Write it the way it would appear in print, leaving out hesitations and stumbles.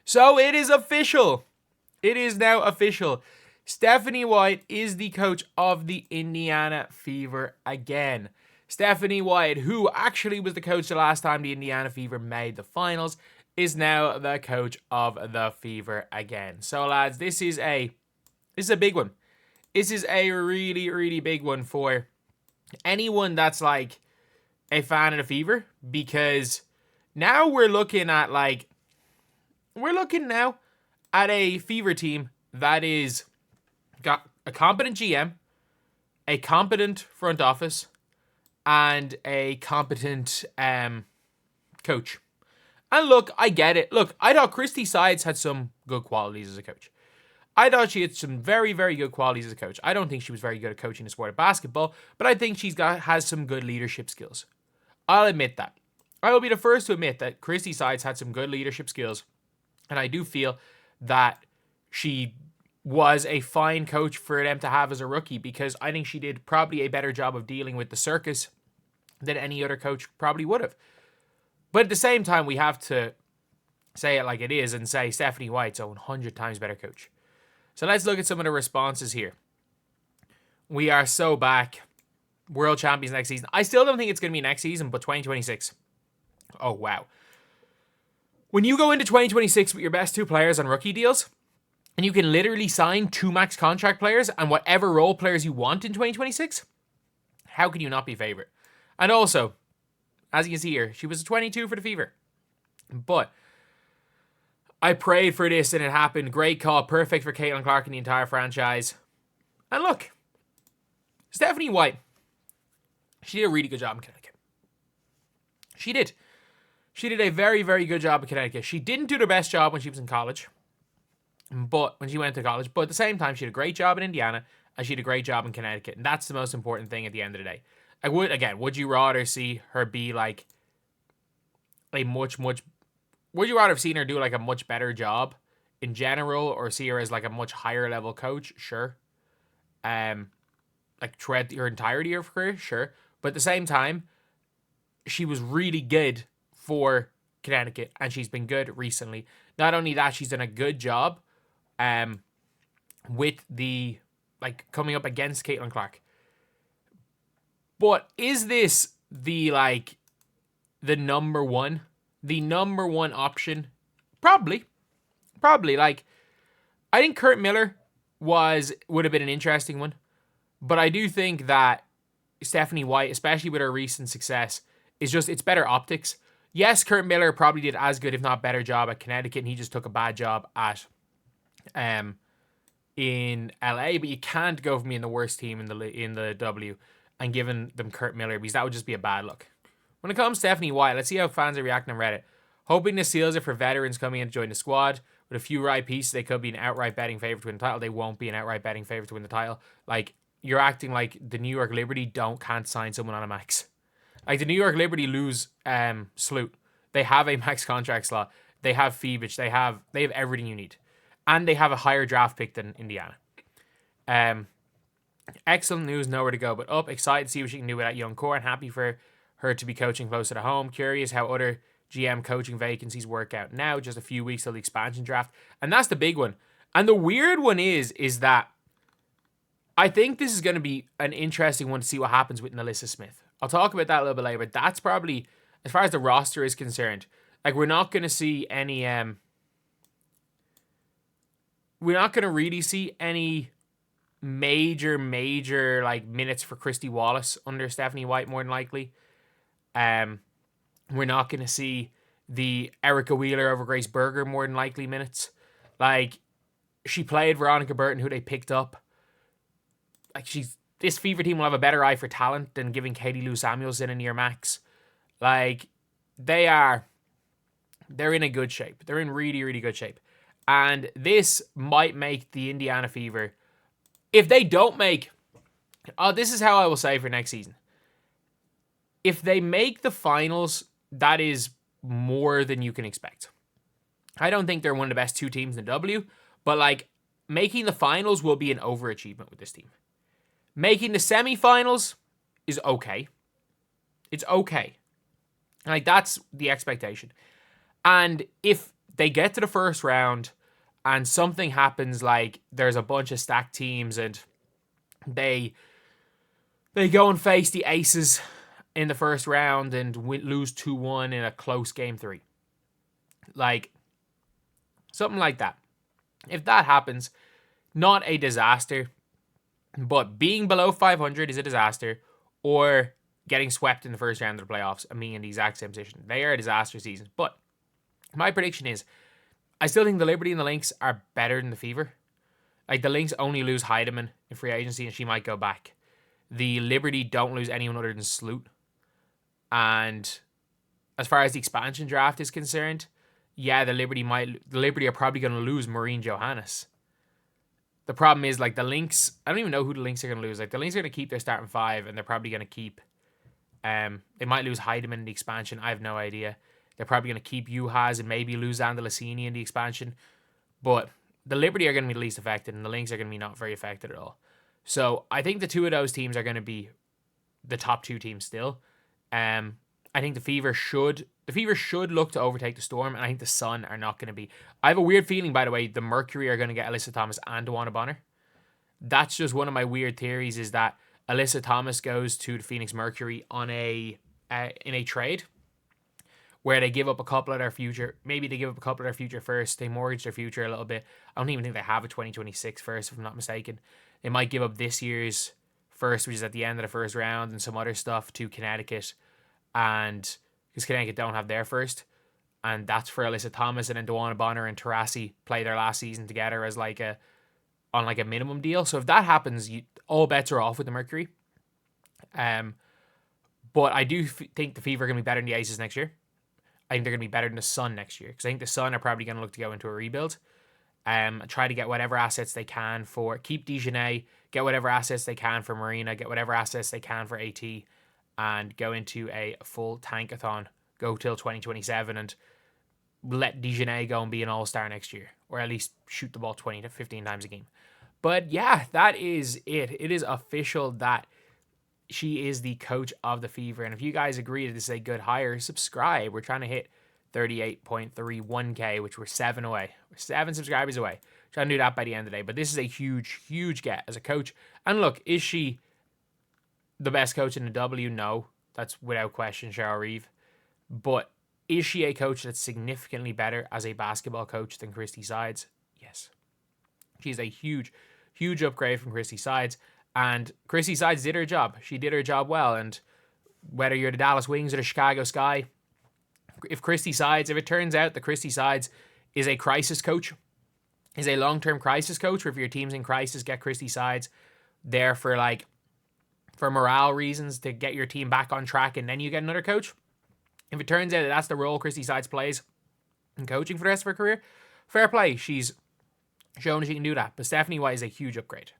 So it is official. It is now official. Stephanie White is the coach of the Indiana Fever again. Stephanie White, who actually was the coach the last time the Indiana Fever made the finals, is now the coach of the Fever again. So lads, this is a big one. This is a really, really big one for anyone that's like a fan of the Fever, because now we're looking now at a Fever team that is got a competent GM, a competent front office, and a competent coach. And look, I get it. Look, I thought Christy Sides had some good qualities as a coach. I thought she had some very, very good qualities as a coach. I don't think she was very good at coaching the sport of basketball, but I think has some good leadership skills. I'll admit that. I will be the first to admit that Christy Sides had some good leadership skills, and I do feel that she was a fine coach for them to have as a rookie, because I think she did probably a better job of dealing with the circus than any other coach probably would have. But at the same time, we have to say it like it is and say Stephanie White's a 100 times better coach. So let's look at some of the responses here. We are so back. World champions next season. I still don't think it's going to be next season, but 2026. Oh, wow. When you go into 2026 with your best two players on rookie deals, and you can literally sign two max contract players and whatever role players you want in 2026, how can you not be a favorite? And also, as you can see here, she was a 22 for the Fever. But I prayed for this and it happened. Great call. Perfect for Caitlin Clark and the entire franchise. And look, Stephanie White, she did a really good job in Connecticut. She did. She did a very, very good job in Connecticut. She didn't do the best job when she was in college. But when she went to college, but at the same time, she did a great job in Indiana and she did a great job in Connecticut. And that's the most important thing at the end of the day. Would you rather see her be like would you rather have seen her do like a much better job in general, or see her as like a much higher level coach? Sure. Like throughout her entirety of her career? Sure. But at the same time, she was really good for Connecticut and she's been good recently. Not only that, she's done a good job with the coming up against Caitlin Clark. But is this the number one option? Probably. I think Kurt Miller would have been an interesting one. But I do think that Stephanie White, especially with her recent success, it's better optics. Yes, Kurt Miller probably did as good, if not better job at Connecticut, and he just took a bad job at in LA. But you can't go from being the worst team in the W and giving them Kurt Miller, because that would just be a bad look. When it comes to Stephanie White, let's see how fans are reacting on Reddit. Hoping this seals it for veterans coming in to join the squad. With a few right pieces, they could be an outright betting favorite to win the title. They won't be an outright betting favorite to win the title. You're acting like the New York Liberty can't sign someone on a max. Like the New York Liberty lose Sloot. They have a max contract slot. They have Phoebich. They have everything you need. And they have a higher draft pick than Indiana. Excellent news, nowhere to go but up. Excited to see what she can do with that young core, and happy for her to be coaching closer to home. Curious how other GM coaching vacancies work out now. Just a few weeks till the expansion draft. And that's the big one. And the weird one is that I think this is going to be an interesting one to see what happens with Nalissa Smith. I'll talk about that a little bit later, but that's probably, as far as the roster is concerned, we're not going to see any we're not going to really see any major minutes for Christy Wallace under Stephanie White, more than likely. We're not going to see the Erica Wheeler over Grace Berger, more than likely, minutes. She played Veronica Burton, who they picked up. This Fever team will have a better eye for talent than giving Katie Lou Samuelson a near max. They're in a good shape. They're in really, really good shape. And this might make the Indiana Fever, if they don't make, this is how I will say for next season. If they make the finals, that is more than you can expect. I don't think they're one of the best two teams in the W, but making the finals will be an overachievement with this team. Making the semifinals is okay. It's okay. That's the expectation. And if they get to the first round and something happens, like there's a bunch of stacked teams and they go and face the Aces in the first round and lose 2-1 in a close game 3. Like, something like that. If that happens, not a disaster, but being below 500 is a disaster, or getting swept in the first round of the playoffs and being in the exact same position. They are a disaster season. But my prediction is, I still think the Liberty and the Lynx are better than the Fever. Like, the Lynx only lose Heidemann in free agency and she might go back. The Liberty don't lose anyone other than Sloot. And as far as the expansion draft is concerned, yeah, the Liberty are probably going to lose Maureen Johannes. The problem is, like, the Lynx, I don't even know who the Lynx are going to lose. Like, the Lynx are going to keep their starting 5 and they're probably going to keep, they might lose Heidemann in the expansion. I have no idea. They're probably going to keep Juhas and maybe lose Andalusini in the expansion. But the Liberty are going to be the least affected and the Lynx are going to be not very affected at all. So I think the two of those teams are going to be the top 2 teams still. I think the Fever should look to overtake the Storm, and I think the Sun are not going to be. I have a weird feeling, by the way, the Mercury are going to get Alyssa Thomas and DeWanna Bonner. That's just one of my weird theories, is that Alyssa Thomas goes to the Phoenix Mercury on in a trade where they give up a couple of their future. Maybe they give up a couple of their future first. They mortgage their future a little bit. I don't even think they have a 2026 first, if I'm not mistaken. They might give up this year's first, which is at the end of the first round, and some other stuff to Connecticut. And because Connecticut don't have their first, and that's for Alyssa Thomas, and then DeWanna Bonner and Taurasi play their last season together as on a minimum deal. So if that happens, all bets are off with the Mercury. But I do think the Fever are going to be better than the Aces next year. I think they're going to be better than the Sun next year, because I think the Sun are probably going to look to go into a rebuild. Try to get whatever assets they can keep Dejanay, get whatever assets they can for Marina, get whatever assets they can for AT, and go into a full tankathon, go till 2027, and let Dejanay go and be an all-star next year, or at least shoot the ball 20 to 15 times a game. But yeah, that is it. It is official that she is the coach of the Fever. And if you guys agree that this is a good hire, subscribe. We're trying to hit 38.31K, which we're 7 away. We're 7 subscribers away. Trying to do that by the end of the day. But this is a huge, huge get as a coach. And look, is she the best coach in the W? No. That's without question Cheryl Reeve. But is she a coach that's significantly better as a basketball coach than Christy Sides? Yes. She's a huge, huge upgrade from Christy Sides. And Christy Sides did her job. She did her job well. And whether you're the Dallas Wings or the Chicago Sky, if it turns out that Christy Sides is a crisis coach, is a long-term crisis coach, or if your team's in crisis, get Christy Sides there for morale reasons to get your team back on track, and then you get another coach. If it turns out that that's the role Christy Sides plays in coaching for the rest of her career, fair play. She's shown she can do that. But Stephanie White is a huge upgrade.